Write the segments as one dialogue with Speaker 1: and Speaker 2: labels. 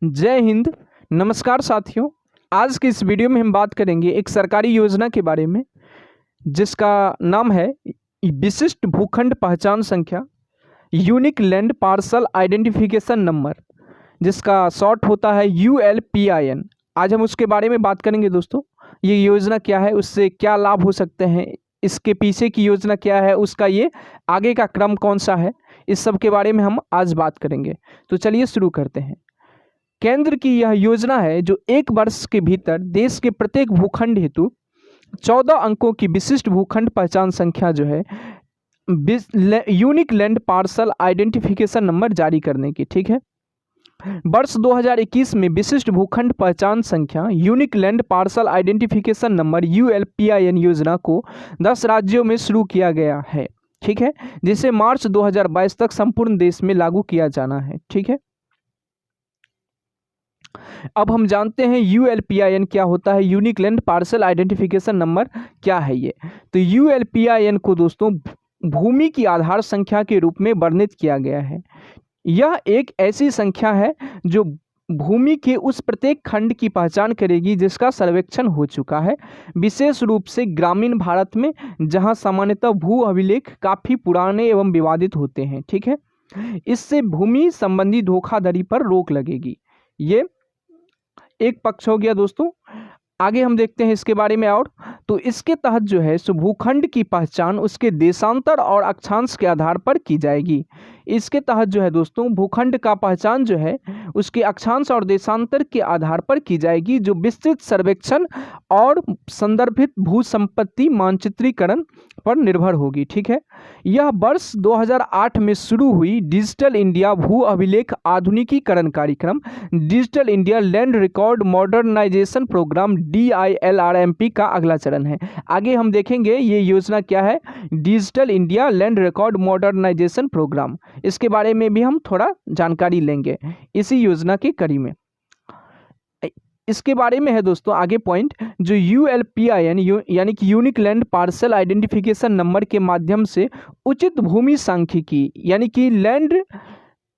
Speaker 1: जय हिंद। नमस्कार साथियों, आज की इस वीडियो में हम बात करेंगे एक सरकारी योजना के बारे में जिसका नाम है विशिष्ट भूखंड पहचान संख्या, unique land parcel identification number, जिसका शॉर्ट होता है ULPIN। आज हम उसके बारे में बात करेंगे दोस्तों। ये योजना क्या है, उससे क्या लाभ हो सकते हैं, इसके पीछे की योजना क्या है, उसका ये आगे का क्रम कौन सा है, इस सब के बारे में हम आज बात करेंगे। तो चलिए शुरू करते हैं। केंद्र की यह योजना है जो एक वर्ष के भीतर देश के प्रत्येक भूखंड हेतु 14 अंकों की विशिष्ट भूखंड पहचान संख्या जो है unique land parcel identification number जारी करने की। ठीक है, वर्ष 2021 में विशिष्ट भूखंड पहचान संख्या unique land parcel identification number ULPIN योजना को 10 राज्यों में शुरू किया गया है। ठीक है, जिसे मार्च 2022 तक संपूर्ण देश में लागू किया जाना है। ठीक है, अब हम जानते हैं ULPIN क्या होता है, unique land parcel identification number क्या है ये। तो ULPIN को दोस्तों भूमि की आधार संख्या के रूप में वर्णित किया गया है। यह एक ऐसी संख्या है जो भूमि के उस प्रत्येक खंड की पहचान करेगी जिसका सर्वेक्षण हो चुका है, विशेष रूप से ग्रामीण भारत में, जहां सामान्यतः भू अभिलेख काफ़ी पुराने एवं विवादित होते हैं। ठीक है, इससे भूमि संबंधी धोखाधड़ी पर रोक लगेगी। ये एक पक्ष हो गया दोस्तों। आगे हम देखते हैं इसके बारे में और। तो इसके तहत जो है सो भूखंड की पहचान उसके देशांतर और अक्षांश के आधार पर की जाएगी। इसके तहत जो है दोस्तों भूखंड का पहचान जो है उसके अक्षांश और देशांतर के आधार पर की जाएगी, जो विस्तृत सर्वेक्षण और संदर्भित भू संपत्ति मानचित्रीकरण पर निर्भर होगी। ठीक है, यह वर्ष 2008 में शुरू हुई डिजिटल इंडिया भू अभिलेख आधुनिकीकरण कार्यक्रम, digital India land record modernisation programme DILRMP का अगला चरण है। आगे हम देखेंगे ये योजना क्या है, digital India land record modernisation programme, इसके बारे में भी हम थोड़ा जानकारी लेंगे इसी योजना के कड़ी में। इसके बारे में है दोस्तों आगे पॉइंट, जो ULPIN यानी कि unique land parcel identification number के माध्यम से उचित भूमि सांख्यिकी यानी कि लैंड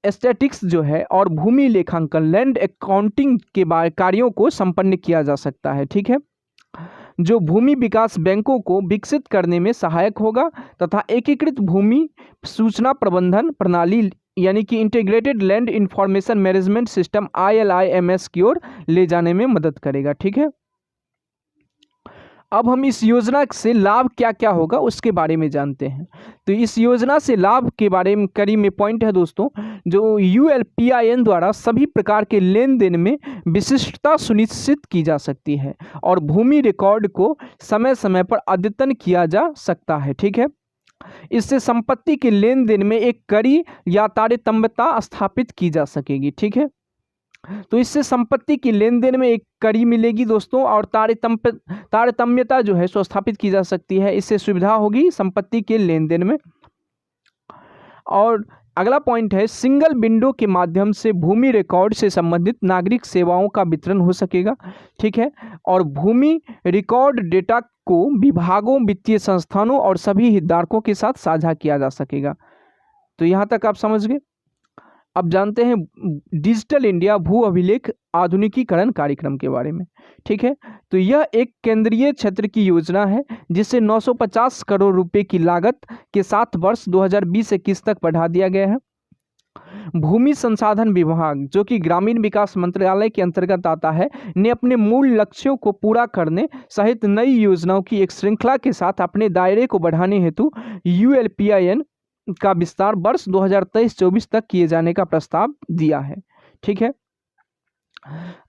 Speaker 1: स्टैटिक्स जो है और भूमि लेखांकन लैंड अकाउंटिंग के कार्यों को संपन्न किया जा सकता है। ठीक है, जो भूमि विकास बैंकों को विकसित करने में सहायक होगा तथा एकीकृत भूमि सूचना प्रबंधन प्रणाली यानी कि integrated land information management system ILIMS की ओर ले जाने में मदद करेगा। ठीक है, अब हम इस योजना से लाभ क्या क्या होगा उसके बारे में जानते हैं। तो इस योजना से लाभ के बारे में कड़ी में पॉइंट है दोस्तों, जो ULPIN द्वारा सभी प्रकार के लेन देन में विशिष्टता सुनिश्चित की जा सकती है और भूमि रिकॉर्ड को समय समय पर अद्यतन किया जा सकता है। ठीक है, इससे संपत्ति के लेन देन में एक कड़ी या तारतम्यता स्थापित की जा सकेगी। ठीक है, तो इससे संपत्ति की लेन देन में एक कड़ी मिलेगी दोस्तों और तारतम्यता जो है सो स्थापित की जा सकती है। इससे सुविधा होगी संपत्ति के लेन देन में। और अगला पॉइंट है, सिंगल विंडो के माध्यम से भूमि रिकॉर्ड से संबंधित नागरिक सेवाओं का वितरण हो सकेगा। ठीक है, और भूमि रिकॉर्ड डेटा को विभागों, वित्तीय संस्थानों और सभी हितधारकों के साथ साझा किया जा सकेगा। तो यहाँ तक आप समझ गए। अब जानते हैं डिजिटल इंडिया भू अभिलेख आधुनिकीकरण कार्यक्रम के बारे में। ठीक है, तो यह एक केंद्रीय क्षेत्र की योजना है जिसे 950 करोड़ रुपए की लागत के साथ वर्ष 2020-21 तक बढ़ा दिया गया है। भूमि संसाधन विभाग, जो कि ग्रामीण विकास मंत्रालय के अंतर्गत आता है, ने अपने मूल लक्ष्यों को पूरा करने सहित नई योजनाओं की एक श्रृंखला के साथ अपने दायरे को बढ़ाने हेतु ULPIN का विस्तार वर्ष 2023-24 तक किए जाने का प्रस्ताव दिया है। ठीक है,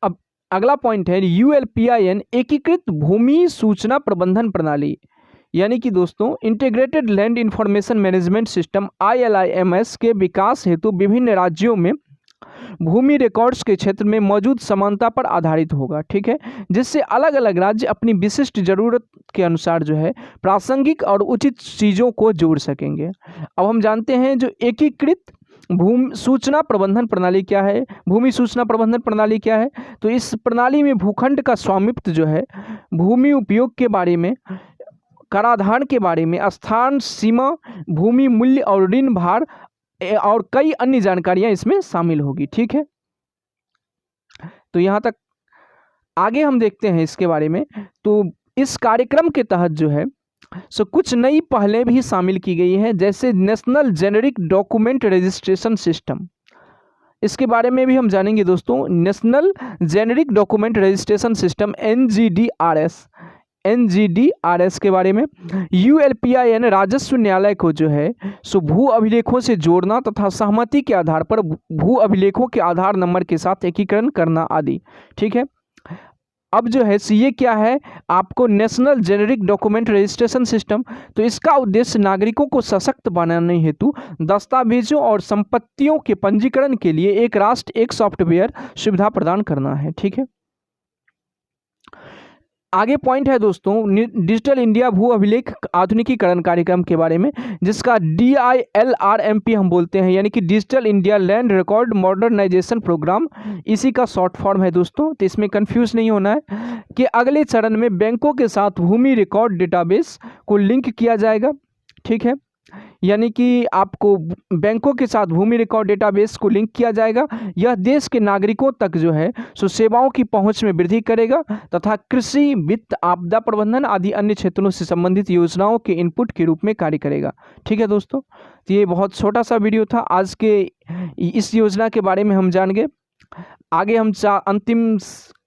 Speaker 1: अब अगला पॉइंट है, ULPIN एकीकृत भूमि सूचना प्रबंधन प्रणाली यानी कि दोस्तों integrated land information management system ILIMS के विकास हेतु विभिन्न राज्यों में भूमि रिकॉर्ड्स के क्षेत्र में मौजूद समानता पर आधारित होगा। ठीक है, जिससे अलग अलग राज्य अपनी विशिष्ट जरूरत के अनुसार जो है प्रासंगिक और उचित चीज़ों को जोड़ सकेंगे। अब हम जानते हैं जो एकीकृत भूमि सूचना प्रबंधन प्रणाली क्या है, भूमि सूचना प्रबंधन प्रणाली क्या है। तो इस प्रणाली में भूखंड का स्वामित्व जो है, भूमि उपयोग के बारे में, कराधान के बारे में, स्थान सीमा, भूमि मूल्य और ऋण भार और कई अन्य जानकारियां इसमें शामिल होगी। ठीक है, तो यहाँ तक आगे हम देखते हैं इसके बारे में। तो इस कार्यक्रम के तहत जो है सो कुछ नई पहलें भी शामिल की गई हैं, जैसे national generic document registration system. इसके बारे में भी हम जानेंगे दोस्तों। National generic document registration system NGDRS के बारे में। ULPIN राजस्व न्यायालय को जो है सो भू अभिलेखों से जोड़ना तथा सहमति के आधार पर भू अभिलेखों के आधार नंबर के साथ एकीकरण करना आदि। ठीक है, अब जो है ये क्या है, आपको national generic document registration system, तो इसका उद्देश्य नागरिकों को सशक्त बनाने हेतु दस्तावेजों और संपत्तियों के पंजीकरण के लिए एक राष्ट्र एक सॉफ्टवेयर सुविधा प्रदान करना है। ठीक है, आगे पॉइंट है दोस्तों डिजिटल इंडिया भू अभिलेख आधुनिकीकरण कार्यक्रम के बारे में, जिसका DILRMP हम बोलते हैं, यानी कि digital India land record modernisation programme, इसी का शॉर्ट फॉर्म है दोस्तों। तो इसमें कंफ्यूज नहीं होना है कि अगले चरण में बैंकों के साथ भूमि रिकॉर्ड डेटाबेस को लिंक किया जाएगा। ठीक है, यानी कि आपको बैंकों के साथ भूमि रिकॉर्ड डेटाबेस को लिंक किया जाएगा। यह देश के नागरिकों तक जो है सो सेवाओं की पहुंच में वृद्धि करेगा तथा कृषि, वित्त, आपदा प्रबंधन आदि अन्य क्षेत्रों से संबंधित योजनाओं के इनपुट के रूप में कार्य करेगा। ठीक है दोस्तों, तो ये बहुत छोटा सा वीडियो था आज के इस योजना के बारे में हम जान गए। आगे हम अंतिम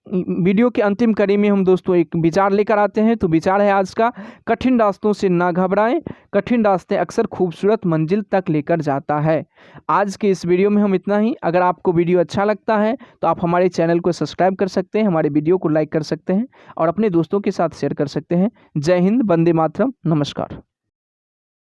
Speaker 1: वीडियो के अंतिम कड़ी में हम दोस्तों एक विचार लेकर आते हैं। तो विचार है आज का, कठिन रास्तों से ना घबराएं, कठिन रास्ते अक्सर खूबसूरत मंजिल तक लेकर जाता है। आज के इस वीडियो में हम इतना ही। अगर आपको वीडियो अच्छा लगता है तो आप हमारे चैनल को सब्सक्राइब कर सकते हैं, हमारे वीडियो को लाइक कर सकते हैं और अपने दोस्तों के साथ शेयर कर सकते हैं। जय हिंद, वंदे मातरम, नमस्कार।